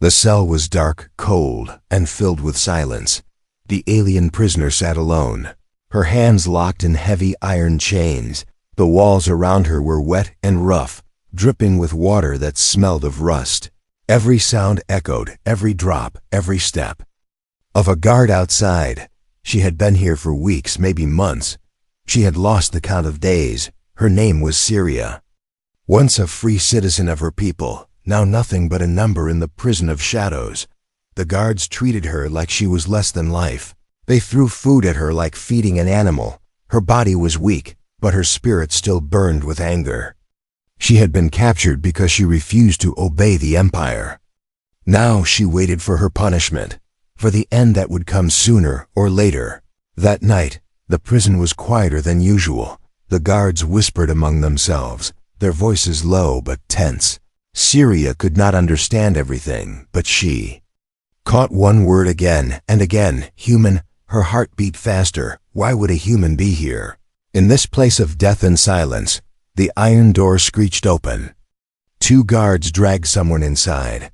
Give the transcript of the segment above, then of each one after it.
The cell was dark, cold, and filled with silence. The alien prisoner sat alone, her hands locked in heavy iron chains. The walls around her were wet and rough, dripping with water that smelled of rust. Every sound echoed, every drop, every step. Of a guard outside. She had been here for weeks, maybe months. She had lost the count of days. Her name was Syria. Once a free citizen of her people, now nothing but a number in the prison of shadows. The guards treated her like she was less than life. They threw food at her like feeding an animal. Her body was weak, but her spirit still burned with anger. She had been captured because she refused to obey the Empire. Now she waited for her punishment, for the end that would come sooner or later. That night, the prison was quieter than usual. The guards whispered among themselves, their voices low but tense. Syria could not understand everything, but she caught one word again and again: human. Her heart beat faster. Why would a human be here? In this place of death and silence, the iron door screeched open. 2 guards dragged someone inside.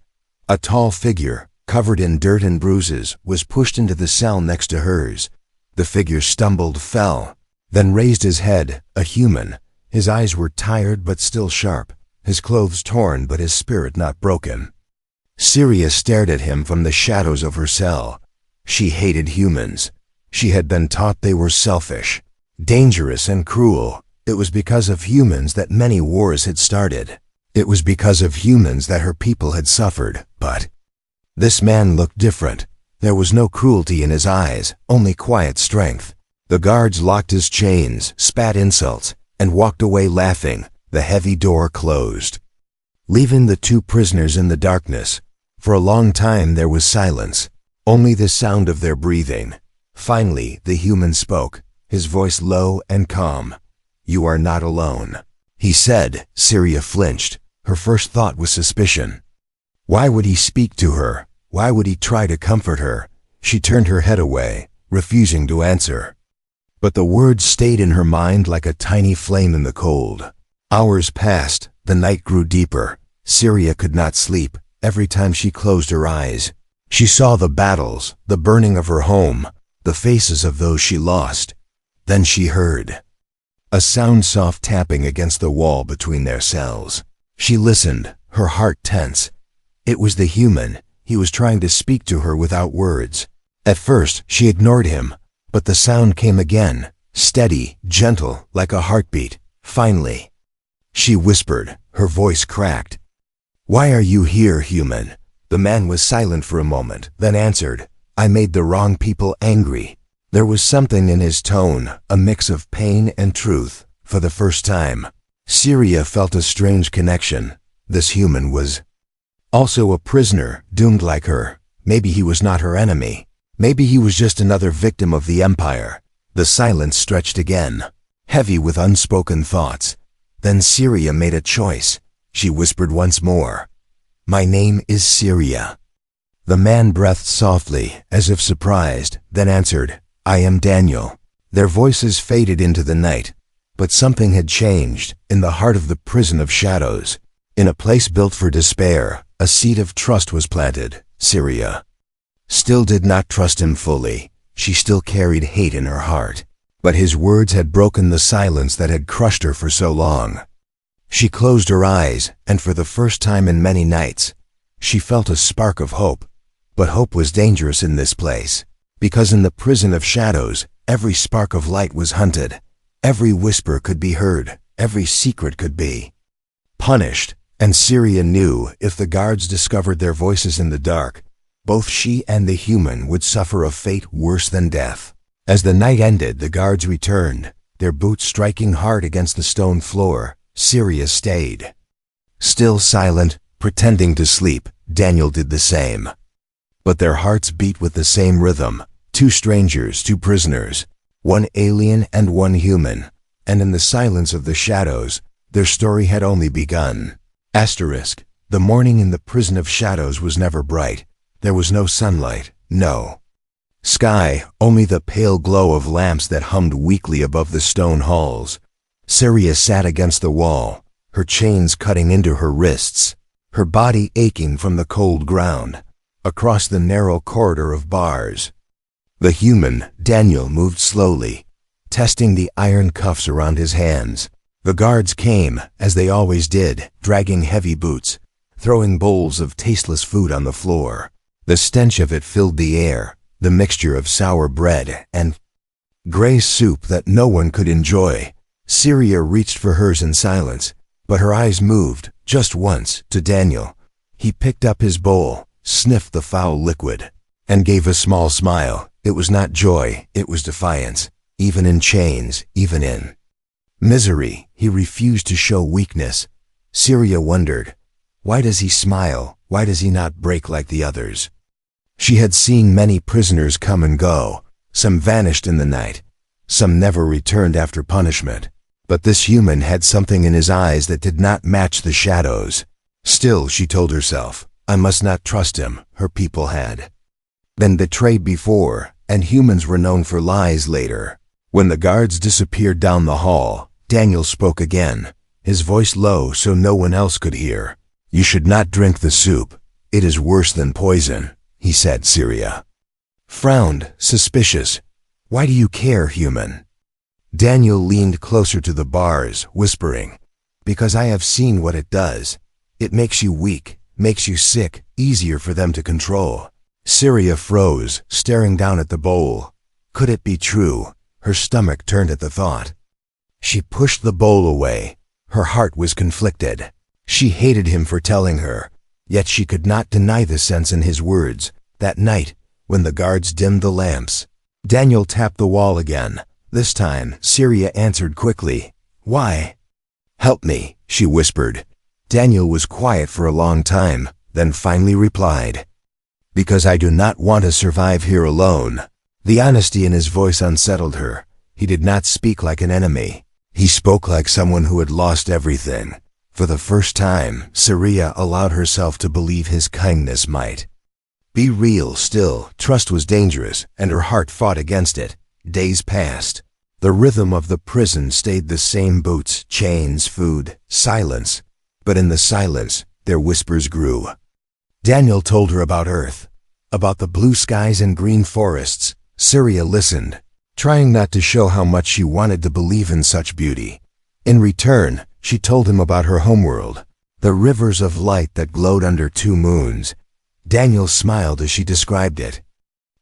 A tall figure, covered in dirt and bruises, was pushed into the cell next to hers. The figure stumbled, fell, then raised his head, a human. His eyes were tired but still sharp, his clothes torn but his spirit not broken. Syria stared at him from the shadows of her cell. She hated humans. She had been taught they were selfish, dangerous and cruel. It was because of humans that many wars had started. It was because of humans that her people had suffered. But this man looked different. There was no cruelty in his eyes, only quiet strength. The guards locked his chains, spat insults, and walked away laughing. The heavy door closed, leaving the 2 prisoners in the darkness. For a long time there was silence, only the sound of their breathing. Finally, the human spoke, his voice low and calm. "You are not alone," he said. Syria flinched. Her first thought was suspicion. Why would he speak to her? Why would he try to comfort her? She turned her head away, refusing to answer. But the words stayed in her mind like a tiny flame in the cold. Hours passed. The night grew deeper. Syria could not sleep. Every time she closed her eyes, she saw the battles, the burning of her home, the faces of those she lost. Then she heard a sound, soft tapping against the wall between their cells. She listened, her heart tense. It was the human. He was trying to speak to her without words. At first, she ignored him, but the sound came again, steady, gentle, like a heartbeat. Finally, she whispered, her voice cracked. "Why are you here, human?" The man was silent for a moment, then answered, "I made the wrong people angry." There was something in his tone, a mix of pain and truth. For the first time, Syria felt a strange connection. This human was also a prisoner, doomed like her. Maybe he was not her enemy. Maybe he was just another victim of the Empire. The silence stretched again, heavy with unspoken thoughts. Then Syria made a choice. She whispered once more, "My name is Syria." The man breathed softly, as if surprised, then answered, "I am Daniel." Their voices faded into the night, but something had changed. In the heart of the prison of shadows, in a place built for despair, a seed of trust was planted. Syria still did not trust him fully. She still carried hate in her heart. But his words had broken the silence that had crushed her for so long. She closed her eyes, and for the first time in many nights, she felt a spark of hope. But hope was dangerous in this place, because in the prison of shadows, every spark of light was hunted. Every whisper could be heard, every secret could be punished. And Syria knew if the guards discovered their voices in the dark, both she and the human would suffer a fate worse than death. As the night ended, the guards returned, their boots striking hard against the stone floor. Syria stayed, still silent, pretending to sleep. Daniel did the same. But their hearts beat with the same rhythm. 2 strangers, 2 prisoners, one alien and one human. And in the silence of the shadows, their story had only begun. Asterisk. The morning in the prison of shadows was never bright. There was no sunlight, no sky, only the pale glow of lamps that hummed weakly above the stone halls. Syria sat against the wall, her chains cutting into her wrists. her body aching from the cold ground, across the narrow corridor of bars. The human, Daniel, moved slowly, testing the iron cuffs around his hands. The guards came, as they always did, dragging heavy boots, throwing bowls of tasteless food on the floor. The stench of it filled the air, the mixture of sour bread and gray soup that no one could enjoy. Syria reached for hers in silence, but her eyes moved, just once, to Daniel. He picked up his bowl, sniffed the foul liquid, and gave a small smile. It was not joy, it was defiance. Even in chains, even in misery, he refused to show weakness. Syria wondered, why does he smile? Why does he not break like the others? She had seen many prisoners come and go. Some vanished in the night. Some never returned after punishment. But this human had something in his eyes that did not match the shadows. Still, she told herself, I must not trust him. Her people had been betrayed before, and humans were known for lies later. When the guards disappeared down the hall, Daniel spoke again, his voice low so no one else could hear. You should not drink the soup. It is worse than poison, he said. Syria frowned, suspicious. Why do you care, human? Daniel leaned closer to the bars, whispering, because I have seen what it does. It makes you weak, makes you sick, easier for them to control. Syria froze, staring down at the bowl. Could it be true? Her stomach turned at the thought. She pushed the bowl away. Her heart was conflicted. She hated him for telling her, yet she could not deny the sense in his words. That night, when the guards dimmed the lamps, Daniel tapped the wall again. This time, Syria answered quickly. Why? Help me, she whispered. Daniel was quiet for a long time, then finally replied, because I do not want to survive here alone. The honesty in his voice unsettled her. He did not speak like an enemy. He spoke like someone who had lost everything. For the first time, Syria allowed herself to believe his kindness might be real still. Trust was dangerous, and her heart fought against it. Days passed. The rhythm of the prison stayed the same: boots, chains, food, silence. But in the silence, their whispers grew. Daniel told her about Earth, about the blue skies and green forests. Syria listened, trying not to show how much she wanted to believe in such beauty. In return, she told him about her homeworld, the rivers of light that glowed under two moons. Daniel smiled as she described it,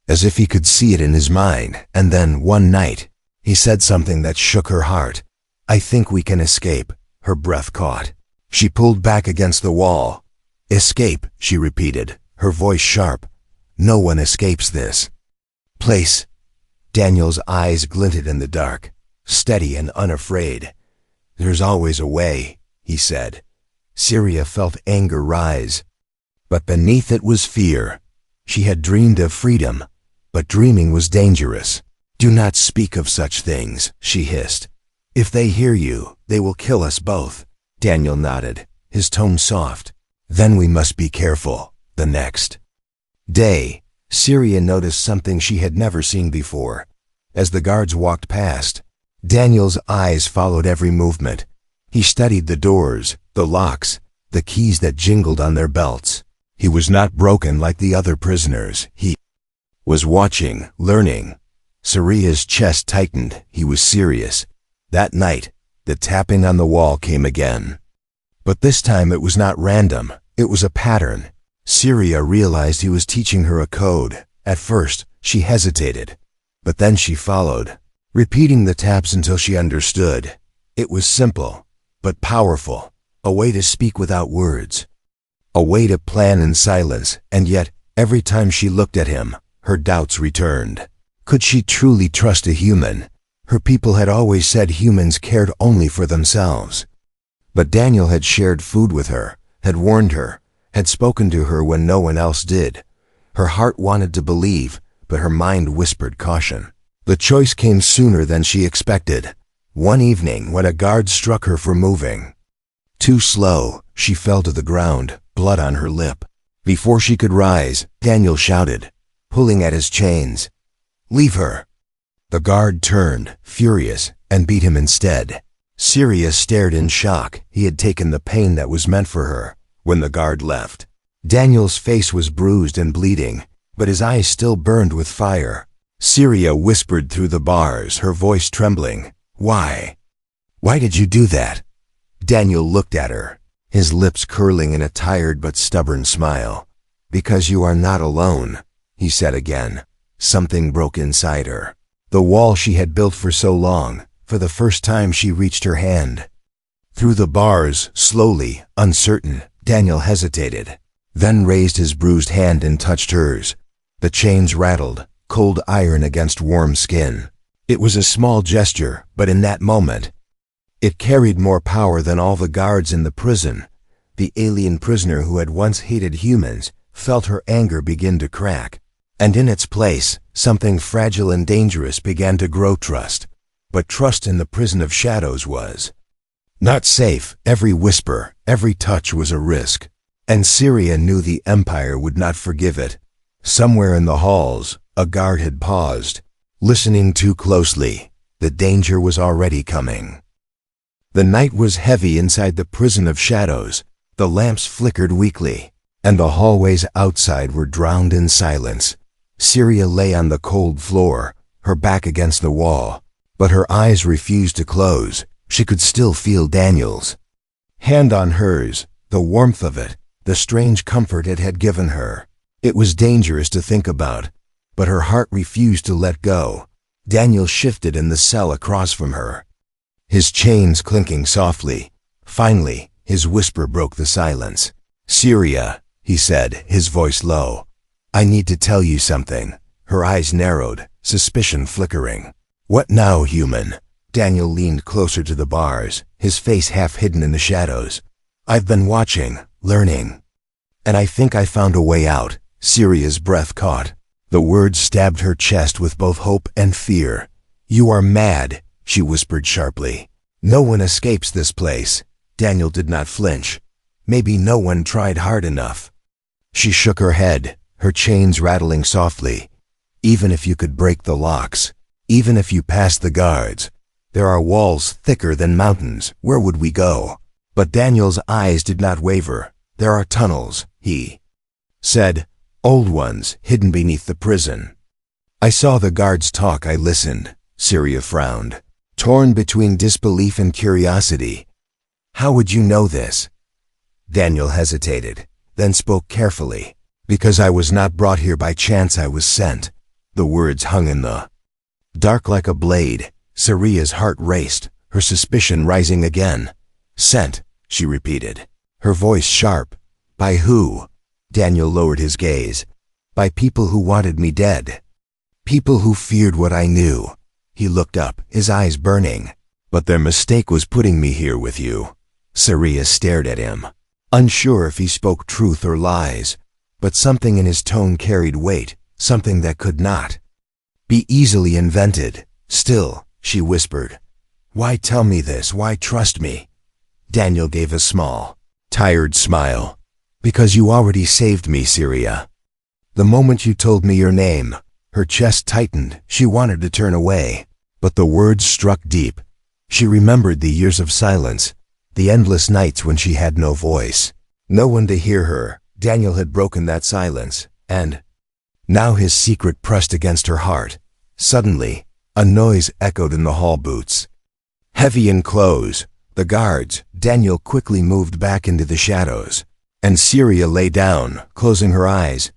as if he could see it in his mind. And then, one night, he said something that shook her heart. I think we can escape. Her breath caught. She pulled back against the wall. Escape, she repeated, her voice sharp. No one escapes this place. Daniel's eyes glinted in the dark, steady and unafraid. There's always a way, he said. Syria felt anger rise, but beneath it was fear. She had dreamed of freedom, but dreaming was dangerous. Do not speak of such things, she hissed. If they hear you, they will kill us both. Daniel nodded, his tone soft. Then we must be careful. The next day, Syria noticed something she had never seen before. As the guards walked past, Daniel's eyes followed every movement. He studied the doors, the locks, the keys that jingled on their belts. He was not broken like the other prisoners. He was watching, learning. Syria's chest tightened. He was serious. That night, the tapping on the wall came again. But this time it was not random. It was a pattern. Syria realized he was teaching her a code. At first, she hesitated, but then she followed, repeating the taps until she understood. It was simple, but powerful, a way to speak without words, a way to plan in silence, and yet, every time she looked at him, her doubts returned. Could she truly trust a human? Her people had always said humans cared only for themselves. But Daniel had shared food with her, had warned her, had spoken to her when no one else did. Her heart wanted to believe, but her mind whispered caution. The choice came sooner than she expected. One evening, when a guard struck her for moving too slow, she fell to the ground, blood on her lip. Before she could rise, Daniel shouted, pulling at his chains, "Leave her!" The guard turned, furious, and beat him instead. Syria stared in shock. He had taken the pain that was meant for her. when the guard left. Daniel's face was bruised and bleeding, but his eyes still burned with fire. Syria whispered through the bars, her voice trembling. Why? Why did you do that? Daniel looked at her, his lips curling in a tired but stubborn smile. Because you are not alone, he said again. Something broke inside her. The wall she had built for so long. For the first time she reached her hand. Through the bars, slowly, uncertain, Daniel hesitated, then raised his bruised hand and touched hers. The chains rattled, cold iron against warm skin. It was a small gesture, but in that moment, it carried more power than all the guards in the prison. The alien prisoner who had once hated humans felt her anger begin to crack. And in its place, something fragile and dangerous began to grow: trust. But trust in the prison of shadows was not safe. Every whisper, every touch was a risk. And Syria knew the Empire would not forgive it. Somewhere in the halls, a guard had paused, listening too closely. The danger was already coming. The night was heavy inside the prison of shadows. The lamps flickered weakly, and the hallways outside were drowned in silence. Syria lay on the cold floor, her back against the wall, but her eyes refused to close. She could still feel Daniel's hand on hers, the warmth of it, the strange comfort it had given her. It was dangerous to think about, but her heart refused to let go. Daniel shifted in the cell across from her, his chains clinking softly. Finally, his whisper broke the silence. Syria, he said, his voice low. I need to tell you something. Her eyes narrowed, suspicion flickering. What now, human? Daniel leaned closer to the bars, his face half hidden in the shadows. I've been watching, learning. And I think I found a way out. Syria's breath caught. The words stabbed her chest with both hope and fear. You are mad, she whispered sharply. No one escapes this place. Daniel did not flinch. Maybe no one tried hard enough. She shook her head, her chains rattling softly. Even if you could break the locks, even if you passed the guards, there are walls thicker than mountains. Where would we go? But Daniel's eyes did not waver. There are tunnels, he said, old ones hidden beneath the prison. I saw the guards talk. I listened. Syria frowned, torn between disbelief and curiosity. How would you know this? Daniel hesitated, then spoke carefully. Because I was not brought here by chance, I was sent. The words hung in the dark like a blade. Syria's heart raced, her suspicion rising again. Sent, she repeated, her voice sharp. By who? Daniel lowered his gaze. By people who wanted me dead. People who feared what I knew. He looked up, his eyes burning. But their mistake was putting me here with you. Syria stared at him, unsure if he spoke truth or lies. But something in his tone carried weight, something that could not be easily invented. Still, she whispered, why tell me this? Why trust me? Daniel gave a small, tired smile. Because you already saved me, Syria. The moment you told me your name, her chest tightened. She wanted to turn away, but the words struck deep. She remembered the years of silence, the endless nights when she had no voice, no one to hear her. Daniel had broken that silence, and now his secret pressed against her heart. Suddenly, a noise echoed in the hall boots. Heavy in clothes, the guards. Daniel quickly moved back into the shadows, and Syria lay down, closing her eyes.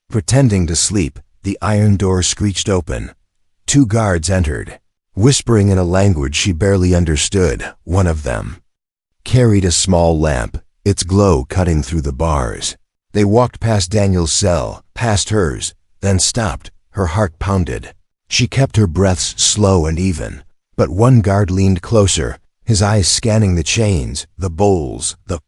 Pretending to sleep, the iron door screeched open. 2 guards entered, whispering in a language she barely understood. One of them carried a small lamp, its glow cutting through the bars. They walked past Daniel's cell, past hers, then stopped. Her heart pounded. She kept her breaths slow and even. But one guard leaned closer, his eyes scanning the chains, the bowls, the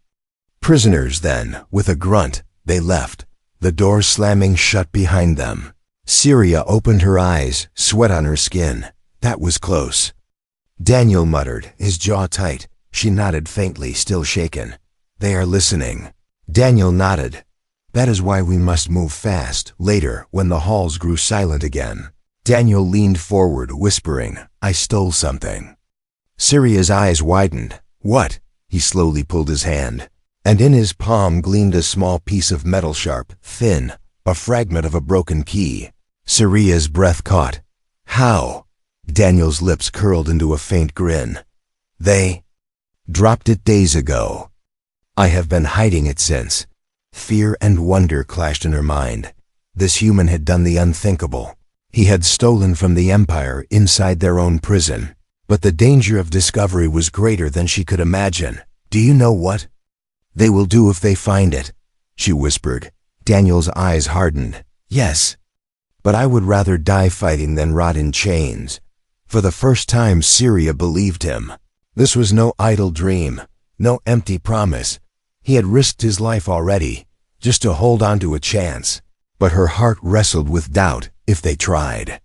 prisoners. Then, with a grunt, they left, the door slamming shut behind them. Syria opened her eyes, sweat on her skin. That was close. Daniel muttered, his jaw tight. She nodded faintly, still shaken. They are listening. Daniel nodded. That is why we must move fast. Later, when the halls grew silent again, Daniel leaned forward, whispering, I stole something. Syria's eyes widened. What? He slowly pulled his hand. and in his palm gleamed a small piece of metal, sharp, thin, a fragment of a broken key. Siria's breath caught. How? Daniel's lips curled into a faint grin. They dropped it days ago. I have been hiding it since. Fear and wonder clashed in her mind. This human had done the unthinkable. He had stolen from the Empire inside their own prison. But the danger of discovery was greater than she could imagine. Do you know what they will do if they find it? She whispered. Daniel's eyes hardened. Yes. But I would rather die fighting than rot in chains. For the first time, Siria believed him. This was no idle dream, no empty promise. He had risked his life already, just to hold on to a chance. But her heart wrestled with doubt. If they tried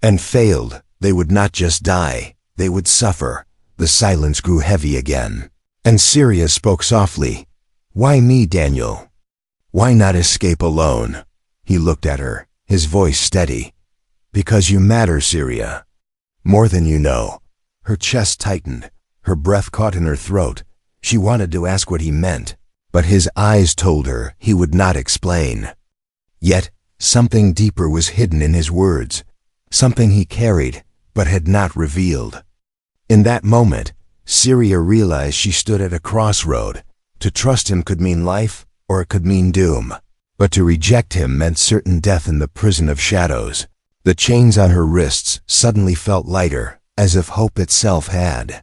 and failed, they would not just die, they would suffer. The silence grew heavy again, and Siria spoke softly. Why me, Daniel? Why not escape alone? He looked at her, his voice steady. Because you matter, Siria. More than you know. Her chest tightened, her breath caught in her throat. She wanted to ask what he meant, but his eyes told her he would not explain. Yet, something deeper was hidden in his words, something he carried but had not revealed. In that moment, Siria realized she stood at a crossroad. To trust him could mean life, or it could mean doom. But to reject him meant certain death in the prison of shadows. The chains on her wrists suddenly felt lighter, as if hope itself had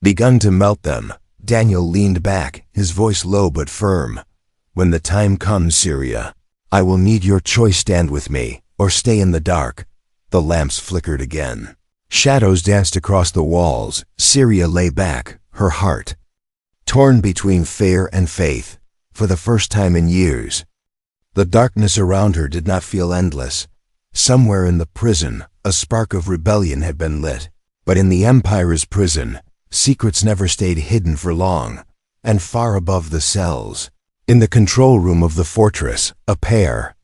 begun to melt them. Daniel leaned back, his voice low but firm. When the time comes, Siria, I will need your choice. Stand with me, or stay in the dark. The lamps flickered again. Shadows danced across the walls. Siria lay back, her heart torn between fear and faith, for the first time in years. The darkness around her did not feel endless. Somewhere in the prison, a spark of rebellion had been lit. But in the Empire's prison, secrets never stayed hidden for long. And far above the cells, in the control room of the fortress, a pair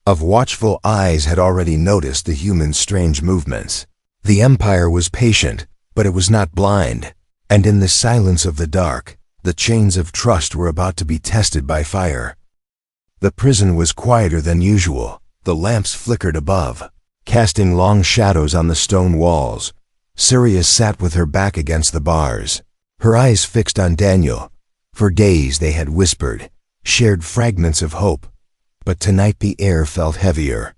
of watchful eyes had already noticed the human's strange movements. The Empire was patient, but it was not blind. And in the silence of the dark, the chains of trust were about to be tested by fire. The prison was quieter than usual. The lamps flickered above, casting long shadows on the stone walls. Siria sat with her back against the bars, her eyes fixed on Daniel. For days they had whispered, shared fragments of hope. But tonight the air felt heavier.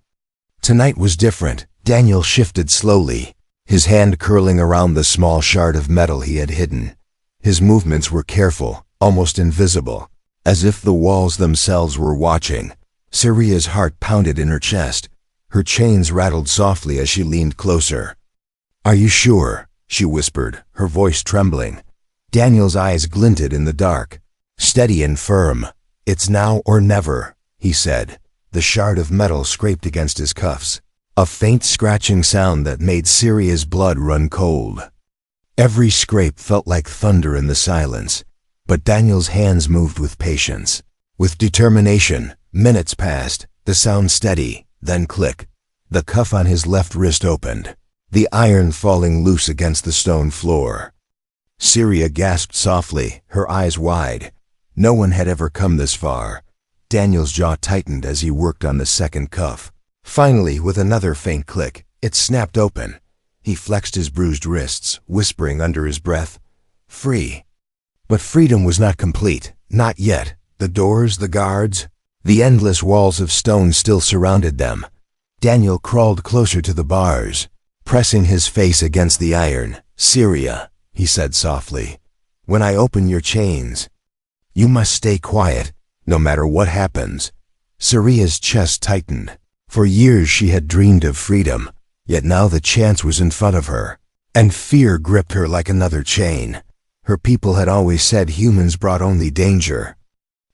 Tonight was different. Daniel shifted slowly, his hand curling around the small shard of metal he had hidden. His movements were careful, almost invisible, as if the walls themselves were watching. Siria's heart pounded in her chest. Her chains rattled softly as she leaned closer. Are you sure? She whispered, her voice trembling. Daniel's eyes glinted in the dark, steady and firm. It's now or never, he said. The shard of metal scraped against his cuffs, a faint scratching sound that made Siria's blood run cold. Every scrape felt like thunder in the silence, but Daniel's hands moved with patience, with determination. Minutes passed, the sound steady, then click. The cuff on his left wrist opened, the iron falling loose against the stone floor. Siria gasped softly, her eyes wide. No one had ever come this far. Daniel's jaw tightened as he worked on the second cuff. Finally, with another faint click, it snapped open. He flexed his bruised wrists, whispering under his breath, "Free." But freedom was not complete, not yet. The doors, the guards, the endless walls of stone still surrounded them. Daniel crawled closer to the bars, pressing his face against the iron. "Siria," he said softly, "when I open your chains, you must stay quiet, no matter what happens." Siria's chest tightened. For years she had dreamed of freedom, yet now the chance was in front of her, and fear gripped her like another chain. Her people had always said humans brought only danger.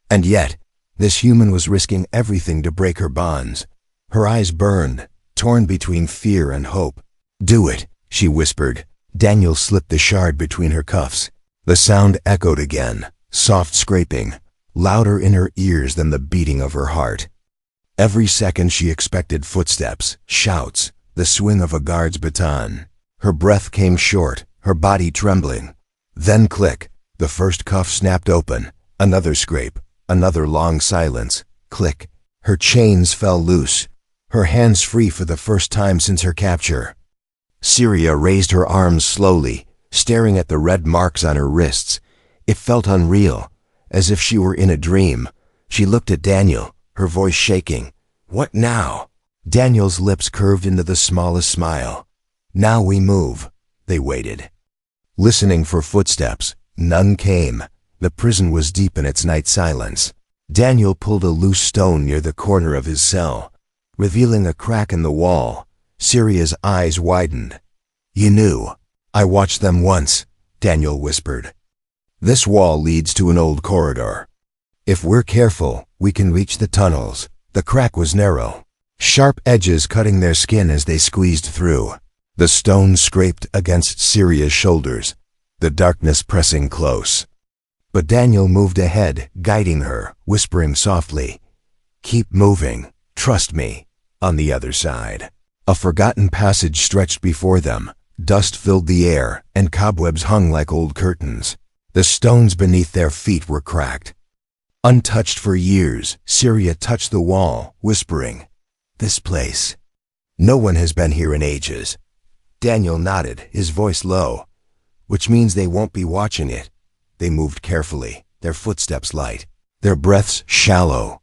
And yet, this human was risking everything to break her bonds. Her eyes burned, torn between fear and hope. "Do it," she whispered. Daniel slipped the shard between her cuffs. The sound echoed again, soft scraping, louder in her ears than the beating of her heart. Every second she expected footsteps, shouts, the swing of a guard's baton. Her breath came short, her body trembling. Then click, the first cuff snapped open, Another scrape, another long silence. Click. Her chains fell loose, her hands free for the first time since her capture. Syria raised her arms slowly, staring at the red marks on her wrists. It felt unreal, as if she were in a dream. She looked at Daniel, her voice shaking. "What now?" Daniel's lips curved into the smallest smile. "Now we move." They waited, listening for footsteps. None came. The prison was deep in its night silence. Daniel pulled a loose stone near the corner of his cell, revealing a crack in the wall. Syria's eyes widened. "You knew." "I watched them once," Daniel whispered. "This wall leads to an old corridor. If we're careful, we can reach the tunnels." The crack was narrow, sharp edges cutting their skin as they squeezed through. The stone scraped against Syria's shoulders, the darkness pressing close. But Daniel moved ahead, guiding her, whispering softly, "Keep moving, trust me." On the other side, a forgotten passage stretched before them. Dust filled the air, and cobwebs hung like old curtains. The stones beneath their feet were cracked. Untouched for years, Syria touched the wall, whispering, "This place. No one has been here in ages." Daniel nodded, his voice low. "Which means they won't be watching it." They moved carefully, their footsteps light, their breaths shallow.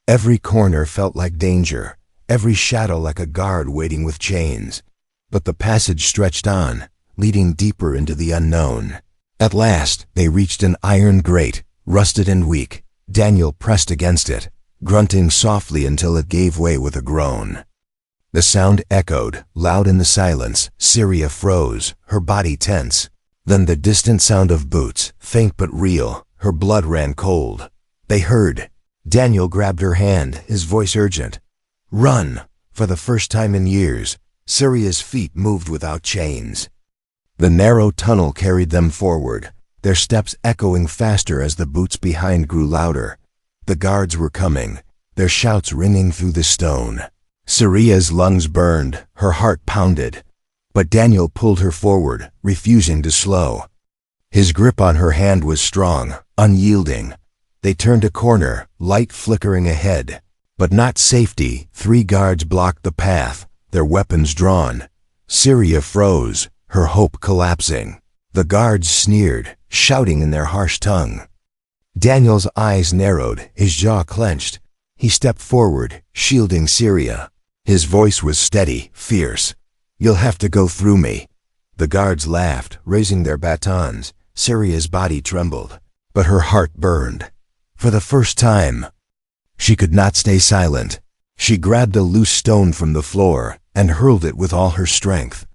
Every corner felt like danger, every shadow like a guard waiting with chains. But the passage stretched on, leading deeper into the unknown. At last, they reached an iron grate, rusted and weak. Daniel pressed against it, grunting softly until it gave way with a groan. The sound echoed, loud in the silence. Syria froze, her body tense. Then the distant sound of boots, faint but real. Her blood ran cold. They heard. Daniel grabbed her hand, his voice urgent. "Run!" For the first time in years, Syria's feet moved without chains. The narrow tunnel carried them forward, their steps echoing faster as the boots behind grew louder. The guards were coming, their shouts ringing through the stone. Syria's lungs burned, her heart pounded. But Daniel pulled her forward, refusing to slow. His grip on her hand was strong, unyielding. They turned a corner, light flickering ahead. But not safety. 3 guards blocked the path, their weapons drawn. Syria froze, her hope collapsing. The guards sneered, shouting in their harsh tongue. Daniel's eyes narrowed, his jaw clenched. He stepped forward, shielding Syria. His voice was steady, fierce. "You'll have to go through me." The guards laughed, raising their batons. Syria's body trembled, but her heart burned. For the first time, she could not stay silent. She grabbed a loose stone from the floor and hurled it with all her strength.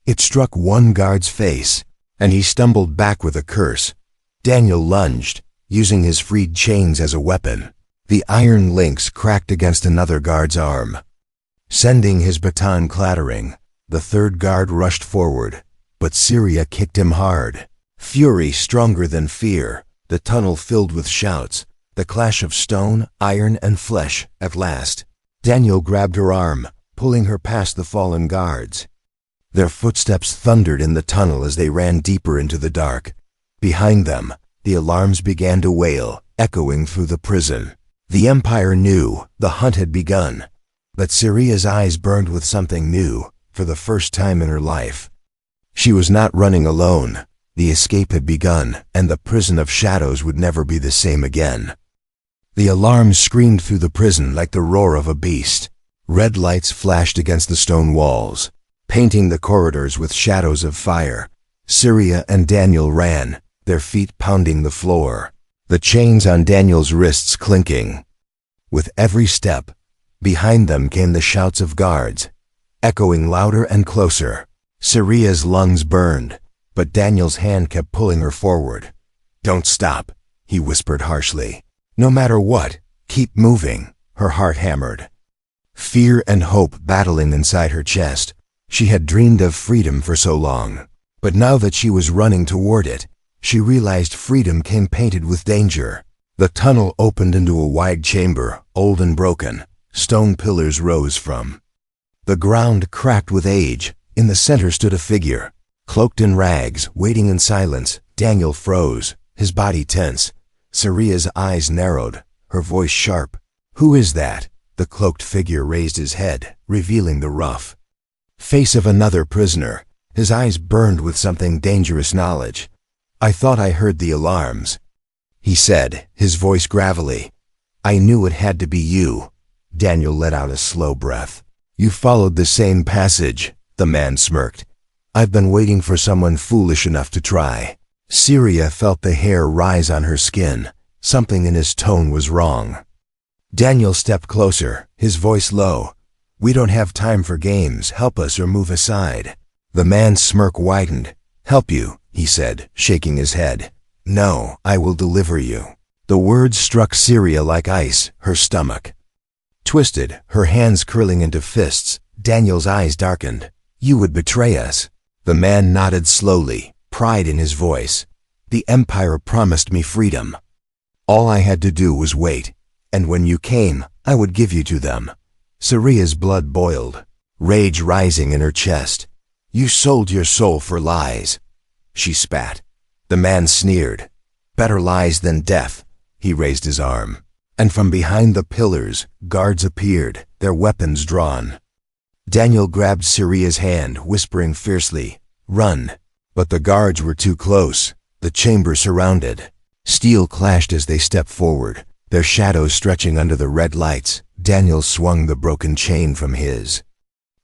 It struck one guard's face, and he stumbled back with a curse. Daniel lunged, using his freed chains as a weapon. The iron links cracked against another guard's arm, sending his baton clattering. The 3rd guard rushed forward, but Syria kicked him hard. Fury stronger than fear, the tunnel filled with shouts, the clash of stone, iron, and flesh. At last, Daniel grabbed her arm, pulling her past the fallen guards. Their footsteps thundered in the tunnel as they ran deeper into the dark. Behind them, the alarms began to wail, echoing through the prison. The Empire knew the hunt had begun, but Syria's eyes burned with something new. For the first time in her life, she was not running alone. The escape had begun, and the prison of shadows would never be the same again. The alarms screamed through the prison like the roar of a beast. Red lights flashed against the stone walls, painting the corridors with shadows of fire. Syria and Daniel ran, their feet pounding the floor, the chains on Daniel's wrists clinking. With every step, behind them came the shouts of guards, echoing louder and closer. Syria's lungs burned, but Daniel's hand kept pulling her forward. "Don't stop," he whispered harshly. "No matter what, keep moving." Her heart hammered, fear and hope battling inside her chest. She had dreamed of freedom for so long, but now that she was running toward it, she realized freedom came painted with danger. The tunnel opened into a wide chamber, old and broken. Stone pillars rose from. The ground cracked with age. In the center stood a figure, cloaked in rags, waiting in silence. Daniel froze, his body tense. Syria's eyes narrowed, her voice sharp. "Who is that?" The cloaked figure raised his head, revealing the rough face of another prisoner. His eyes burned with something dangerous knowledge. "I thought I heard the alarms," he said, his voice gravelly. "I knew it had to be you." Daniel let out a slow breath. "You followed the same passage," the man smirked. "I've been waiting for someone foolish enough to try." Syria felt the hair rise on her skin. Something in his tone was wrong. Daniel stepped closer, his voice low. "We don't have time for games. Help us or move aside." The man's smirk widened. "Help you," he said, shaking his head. "No, I will deliver you." The words struck Syria like ice, her stomach twisted, her hands curling into fists. Daniel's eyes darkened. "You would betray us." The man nodded slowly, pride in his voice. "The Empire promised me freedom. All I had to do was wait. And when you came, I would give you to them." Syria's blood boiled, rage rising in her chest. "You sold your soul for lies," she spat. The man sneered. "Better lies than death." He raised his arm. And from behind the pillars, guards appeared, their weapons drawn. Daniel grabbed Syria's hand, whispering fiercely, "Run." But the guards were too close. The chamber surrounded. Steel clashed as they stepped forward, their shadows stretching under the red lights. Daniel swung the broken chain from his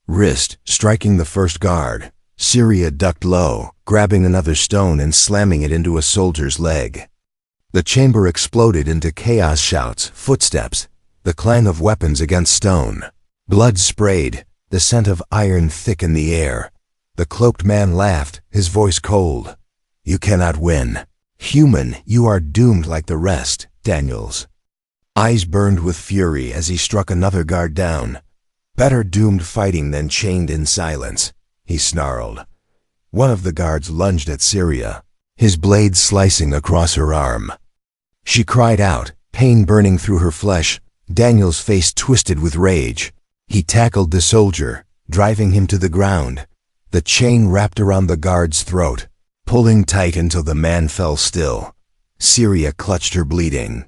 wrist, striking the first guard. Syria ducked low, grabbing another stone and slamming it into a soldier's leg. The chamber exploded into chaos, shouts, footsteps, the clang of weapons against stone. Blood sprayed, the scent of iron thick in the air. The cloaked man laughed, his voice cold. "You cannot win. Human, you are doomed like the rest." Daniel's eyes burned with fury as he struck another guard down. "Better doomed fighting than chained in silence," he snarled. One of the guards lunged at Syria, his blade slicing across her arm. She cried out, pain burning through her flesh. Daniel's face twisted with rage. He tackled the soldier, driving him to the ground. The chain wrapped around the guard's throat, pulling tight until the man fell still. Syria clutched her bleeding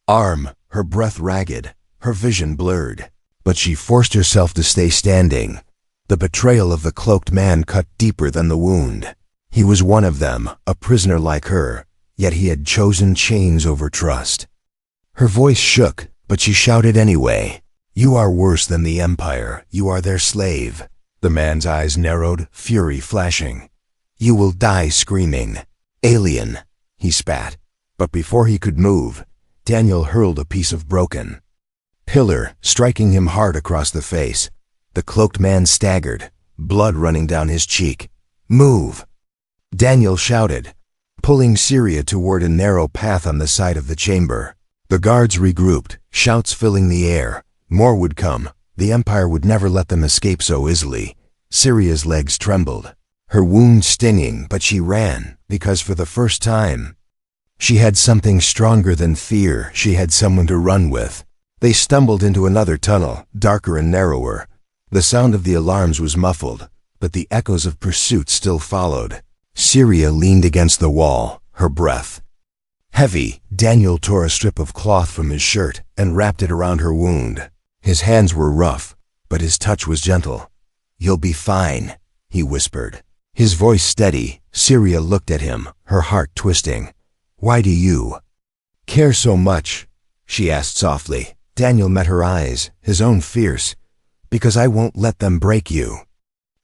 arm, her breath ragged, her vision blurred. But she forced herself to stay standing. The betrayal of the cloaked man cut deeper than the wound. He was one of them, a prisoner like her, yet he had chosen chains over trust. Her voice shook, but she shouted anyway. "You are worse than the Empire. You are their slave." The man's eyes narrowed, fury flashing. "You will die screaming. Alien," he spat. But before he could move, Daniel hurled a piece of broken pillar, striking him hard across the face. The cloaked man staggered, blood running down his cheek. "Move!" Daniel shouted, pulling Syria toward a narrow path on the side of the chamber. The guards regrouped, shouts filling the air. More would come. The Empire would never let them escape so easily. Syria's legs trembled, her wound stinging, but she ran, because for the first time, she had something stronger than fear. She had someone to run with. They stumbled into another tunnel, darker and narrower. The sound of the alarms was muffled, but the echoes of pursuit still followed. Syria leaned against the wall, her breath heavy. Daniel tore a strip of cloth from his shirt and wrapped it around her wound. His hands were rough, but his touch was gentle. "You'll be fine," he whispered, his voice steady. Syria looked at him, her heart twisting. "Why do you care so much?" she asked softly. Daniel met her eyes, his own fierce. "Because I won't let them break you.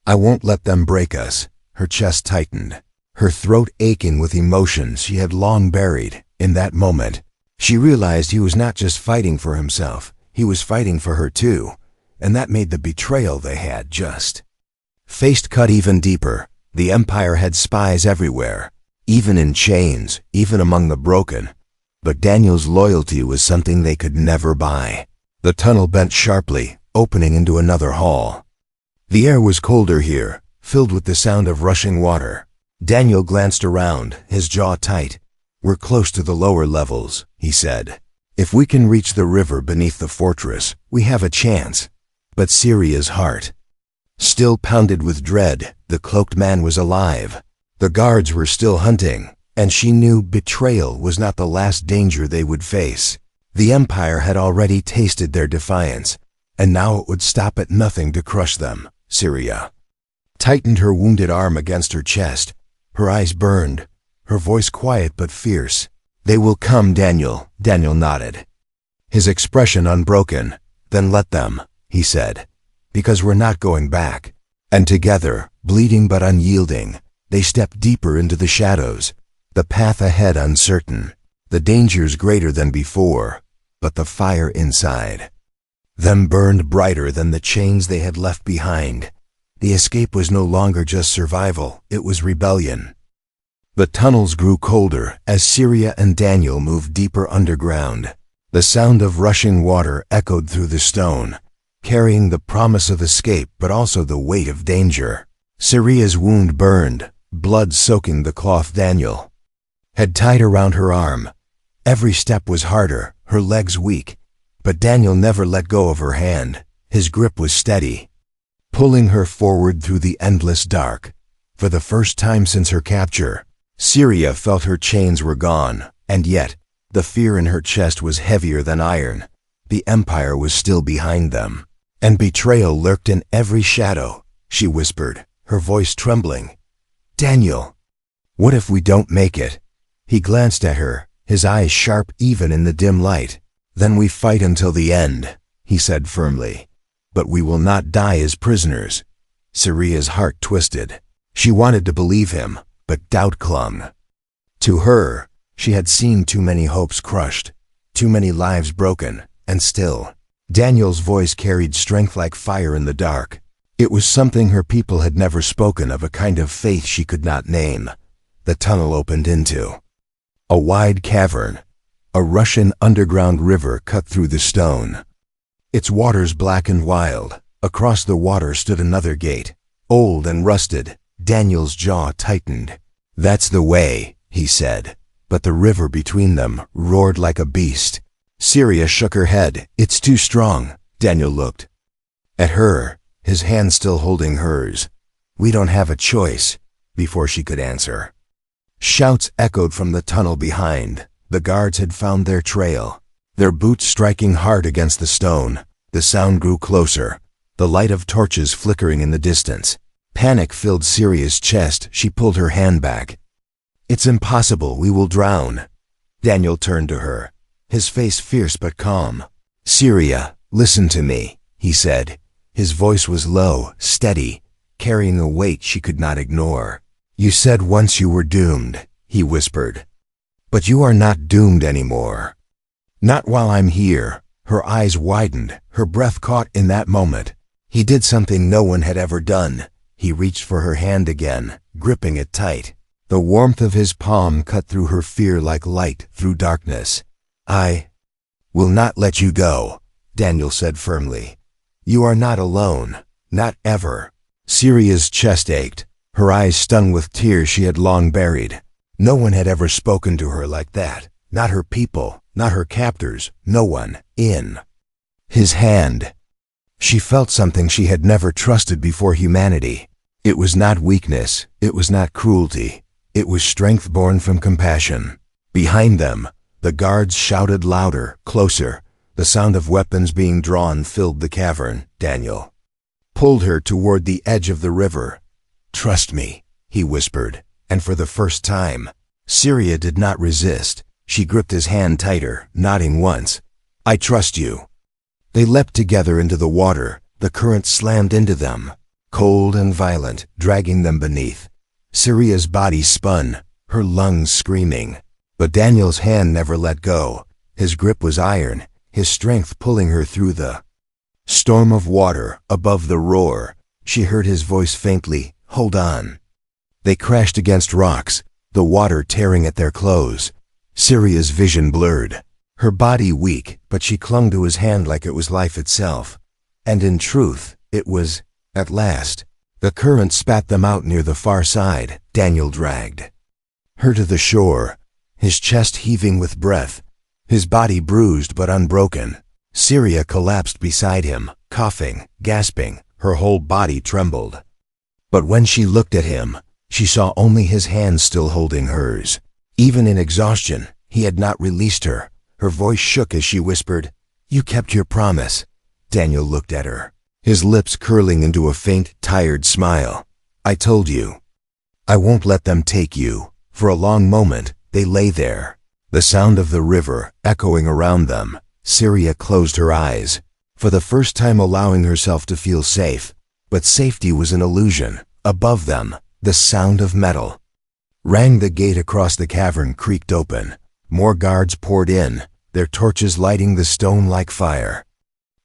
I won't let them break us." Her chest tightened, her throat aching with emotions she had long buried. In that moment, she realized he was not just fighting for himself, he was fighting for her too, and that made the betrayal they had just faced cut even deeper. The Empire had spies everywhere, even in chains, even among the broken. But Daniel's loyalty was something they could never buy. The tunnel bent sharply, opening into another hall. The air was colder here, filled with the sound of rushing water. Daniel glanced around, his jaw tight. "We're close to the lower levels," he said. "If we can reach the river beneath the fortress, we have a chance." But Syria's heart still pounded with dread. The cloaked man was alive. The guards were still hunting. And she knew betrayal was not the last danger they would face. The Empire had already tasted their defiance, and now it would stop at nothing to crush them. Syria tightened her wounded arm against her chest. Her eyes burned, her voice quiet but fierce. "They will come, Daniel." Daniel nodded, his expression unbroken. "Then let them," he said, "because we're not going back." And together, bleeding but unyielding, they stepped deeper into the shadows, the path ahead uncertain, the dangers greater than before, but the fire inside them burned brighter than the chains they had left behind. The escape was no longer just survival, it was rebellion. The tunnels grew colder as Syria and Daniel moved deeper underground. The sound of rushing water echoed through the stone, carrying the promise of escape but also the weight of danger. Syria's wound burned, blood soaking the cloth Daniel had tied around her arm. Every step was harder, her legs weak, but Daniel never let go of her hand. His grip was steady, pulling her forward through the endless dark. For the first time since her capture, Syria felt her chains were gone, and yet the fear in her chest was heavier than iron. The Empire was still behind them, and betrayal lurked in every shadow. She whispered, her voice trembling, "Daniel, what if we don't make it?" He glanced at her, his eyes sharp even in the dim light. "Then we fight until the end," he said firmly. "But we will not die as prisoners." Syria's heart twisted. She wanted to believe him, but doubt clung. To her, she had seen too many hopes crushed, too many lives broken, and still, Daniel's voice carried strength like fire in the dark. It was something her people had never spoken of, a kind of faith she could not name. The tunnel opened into a wide cavern. A Russian underground river cut through the stone, its waters black and wild. Across the water stood another gate, old and rusted. Daniel's jaw tightened. "That's the way," he said, but the river between them roared like a beast. Syria shook her head. "It's too strong." Daniel looked at her, his hand still holding hers. "We don't have a choice." Before she could answer, shouts echoed from the tunnel behind. The guards had found their trail, their boots striking hard against the stone. The sound grew closer, the light of torches flickering in the distance. Panic filled Syria's chest. She pulled her hand back. "It's impossible, we will drown." Daniel turned to her, his face fierce but calm. "Syria, listen to me," he said. His voice was low, steady, carrying a weight she could not ignore. "You said once you were doomed," he whispered. "But you are not doomed anymore. Not while I'm here." Her eyes widened, her breath caught in that moment. He did something no one had ever done. He reached for her hand again, gripping it tight. The warmth of his palm cut through her fear like light through darkness. "I will not let you go," Daniel said firmly. "You are not alone, not ever." Syria's chest ached, her eyes stung with tears she had long buried. No one had ever spoken to her like that. Not her people, not her captors, no one. In his hand, she felt something she had never trusted before: humanity. It was not weakness, it was not cruelty, it was strength born from compassion. Behind them, the guards shouted louder, closer. The sound of weapons being drawn filled the cavern. Daniel pulled her toward the edge of the river. "Trust me," he whispered, and for the first time, Syria did not resist. She gripped his hand tighter, nodding once. "I trust you." They leapt together into the water. The current slammed into them, cold and violent, dragging them beneath. Syria's body spun, her lungs screaming. But Daniel's hand never let go. His grip was iron, his strength pulling her through the storm of water. Above the roar, she heard his voice faintly, "Hold on." They crashed against rocks, the water tearing at their clothes. Syria's vision blurred, her body weak, but she clung to his hand like it was life itself. And in truth, it was, at last. The current spat them out near the far side. Daniel dragged her to the shore, his chest heaving with breath, his body bruised but unbroken. Syria collapsed beside him, coughing, gasping, her whole body trembled. But when she looked at him, she saw only his hand still holding hers. Even in exhaustion, he had not released her. Her voice shook as she whispered, "You kept your promise." Daniel looked at her, his lips curling into a faint, tired smile. "I told you. I won't let them take you." For a long moment, they lay there, the sound of the river echoing around them. Syria closed her eyes, for the first time allowing herself to feel safe. But safety was an illusion. Above them, the sound of metal rang. The gate across the cavern creaked open. More guards poured in, their torches lighting the stone like fire.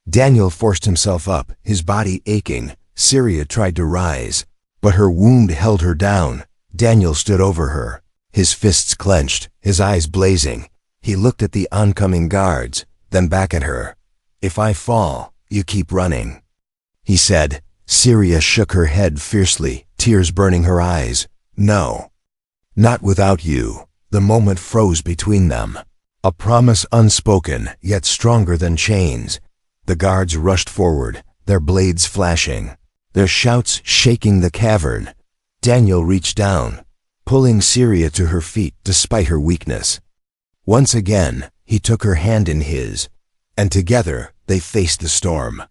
Daniel forced himself up, his body aching. Syria tried to rise, but her wound held her down. Daniel stood over her, his fists clenched, his eyes blazing. He looked at the oncoming guards, then back at her. "If I fall, you keep running," he said. Syria shook her head fiercely, tears burning her eyes. "No, not without you." The moment froze between them, a promise unspoken, yet stronger than chains. The guards rushed forward, their blades flashing, their shouts shaking the cavern. Daniel reached down, pulling Syria to her feet despite her weakness. Once again, he took her hand in his, and together they faced the storm.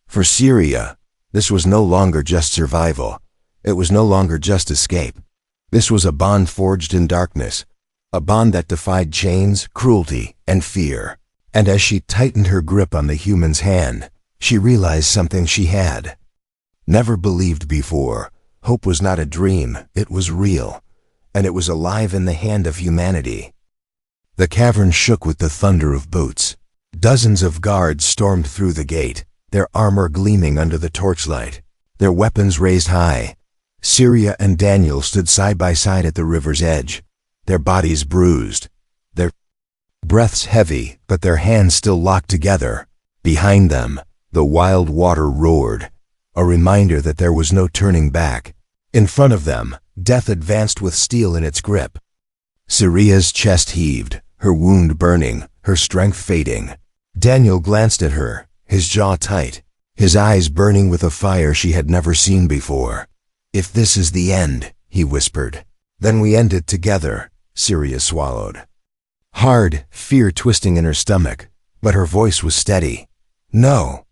For Syria, this was no longer just survival. It was no longer just escape. This was a bond forged in darkness, a bond that defied chains, cruelty, and fear. And as she tightened her grip on the human's hand, she realized something she had never believed before. Hope was not a dream, it was real, and it was alive in the hand of humanity. The cavern shook with the thunder of boots. Dozens of guards stormed through the gate, their armor gleaming under the torchlight, their weapons raised high. Syria and Daniel stood side by side at the river's edge, their bodies bruised, their breaths heavy, but their hands still locked together. Behind them, the wild water roared, a reminder that there was no turning back. In front of them, death advanced with steel in its grip. Syria's chest heaved, her wound burning, her strength fading. Daniel glanced at her, his jaw tight, his eyes burning with a fire she had never seen before. "If this is the end," he whispered, "then we end it together." Syria swallowed hard, fear twisting in her stomach, but her voice was steady. "No,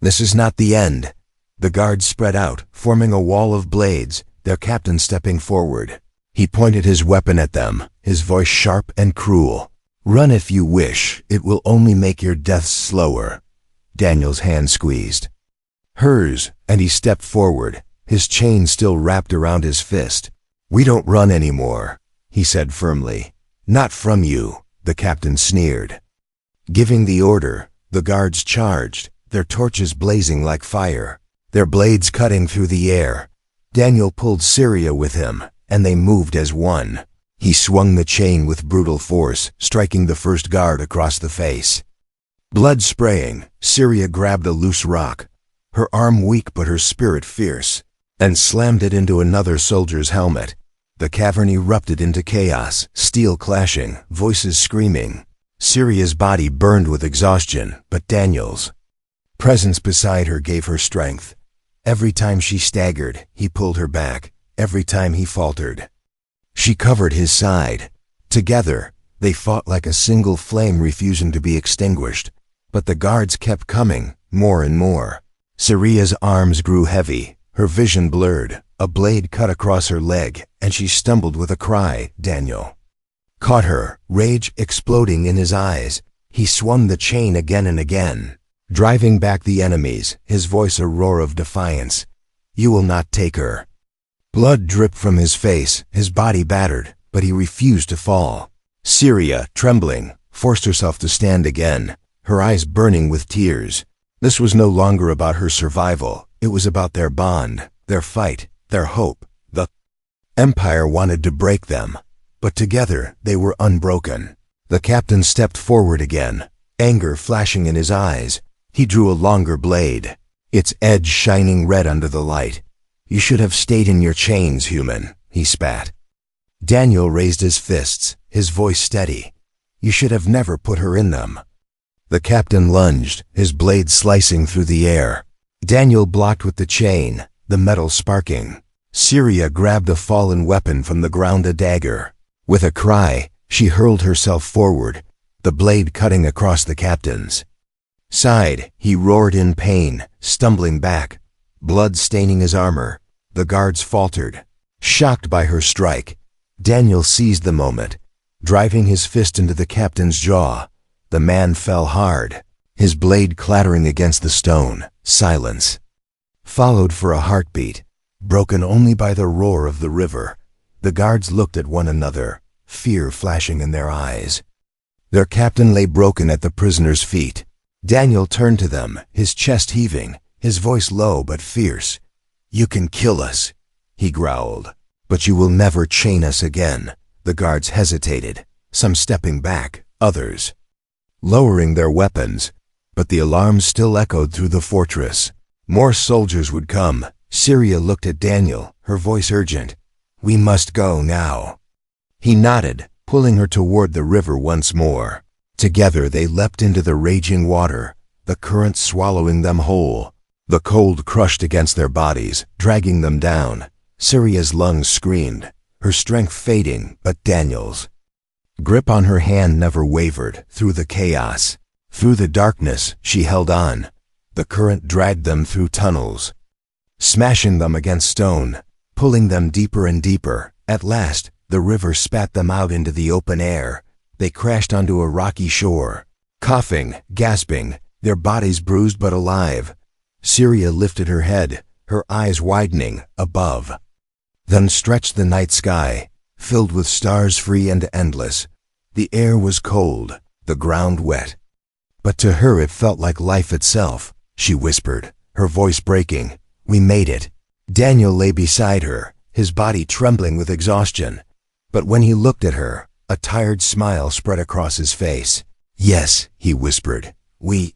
this is not the end." The guards spread out, forming a wall of blades, their captain stepping forward. He pointed his weapon at them, his voice sharp and cruel. "Run if you wish, it will only make your deaths slower." Daniel's hand squeezed hers, and he stepped forward, his chain still wrapped around his fist. "We don't run anymore," he said firmly. "Not from you," the captain sneered. Giving the order, the guards charged, their torches blazing like fire, their blades cutting through the air. Daniel pulled Syria with him, and they moved as one. He swung the chain with brutal force, striking the first guard across the face. Blood spraying, Syria grabbed a loose rock, her arm weak but her spirit fierce, and slammed it into another soldier's helmet. The cavern erupted into chaos, steel clashing, voices screaming. Syria's body burned with exhaustion, but Daniel's presence beside her gave her strength. Every time she staggered, he pulled her back. Every time he faltered, she covered his side. Together, they fought like a single flame refusing to be extinguished. But the guards kept coming, more and more. Syria's arms grew heavy, her vision blurred. A blade cut across her leg, and she stumbled with a cry. Daniel caught her, rage exploding in his eyes. He swung the chain again and again, driving back the enemies, his voice a roar of defiance. "You will not take her." Blood dripped from his face, his body battered, but he refused to fall. Syria, trembling, forced herself to stand again, her eyes burning with tears. This was no longer about her survival. It was about their bond, their fight, their hope. The Empire wanted to break them, but together they were unbroken. The captain stepped forward again, anger flashing in his eyes. He drew a longer blade, its edge shining red under the light. "You should have stayed in your chains, human," he spat. Daniel raised his fists, his voice steady. "You should have never put her in them." The captain lunged, his blade slicing through the air. Daniel blocked with the chain, the metal sparking. Syria grabbed a fallen weapon from the ground, a dagger. With a cry, she hurled herself forward, the blade cutting across the captain's side. He roared in pain, stumbling back, blood staining his armor. The guards faltered, shocked by her strike. Daniel seized the moment, driving his fist into the captain's jaw. The man fell hard, his blade clattering against the stone. Silence followed for a heartbeat, broken only by the roar of the river. The guards looked at one another, fear flashing in their eyes. Their captain lay broken at the prisoner's feet. Daniel turned to them, his chest heaving, his voice low but fierce. "You can kill us," he growled, "but you will never chain us again." The guards hesitated, some stepping back, others lowering their weapons, but the alarm still echoed through the fortress. More soldiers would come. Syria looked at Daniel, her voice urgent. "We must go now." He nodded, pulling her toward the river once more. Together they leapt into the raging water, the current swallowing them whole. The cold crushed against their bodies, dragging them down. Syria's lungs screamed, her strength fading, but Daniel's grip on her hand never wavered. Through the chaos, through the darkness, she held on. The current dragged them through tunnels, smashing them against stone, pulling them deeper and deeper. At last, the river spat them out into the open air. They crashed onto a rocky shore, coughing, gasping, their bodies bruised but alive. Syria lifted her head, her eyes widening, above. Then stretched the night sky, filled with stars free and endless. The air was cold, the ground wet. But to her it felt like life itself. She whispered, her voice breaking, "We made it." Daniel lay beside her, his body trembling with exhaustion. But when he looked at her, a tired smile spread across his face. "Yes," he whispered, "we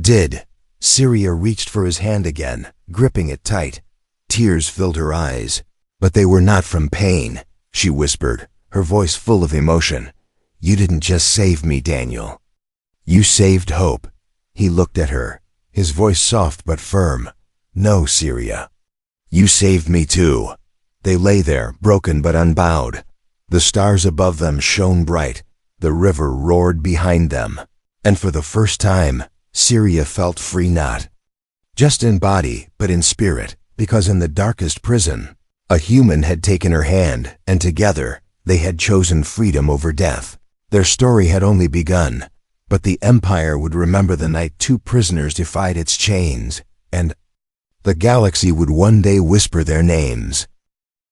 did." Syria reached for his hand again, gripping it tight. Tears filled her eyes, but they were not from pain. She whispered, her voice full of emotion. "You didn't just save me, Daniel. You saved hope." He looked at her, his voice soft but firm. "No, Syria. You saved me too." They lay there, broken but unbowed. The stars above them shone bright. The river roared behind them. And for the first time, Syria felt free, not just in body, but in spirit, because in the darkest prison, a human had taken her hand, and together, they had chosen freedom over death. Their story had only begun, but the Empire would remember the night two prisoners defied its chains, and the galaxy would one day whisper their names.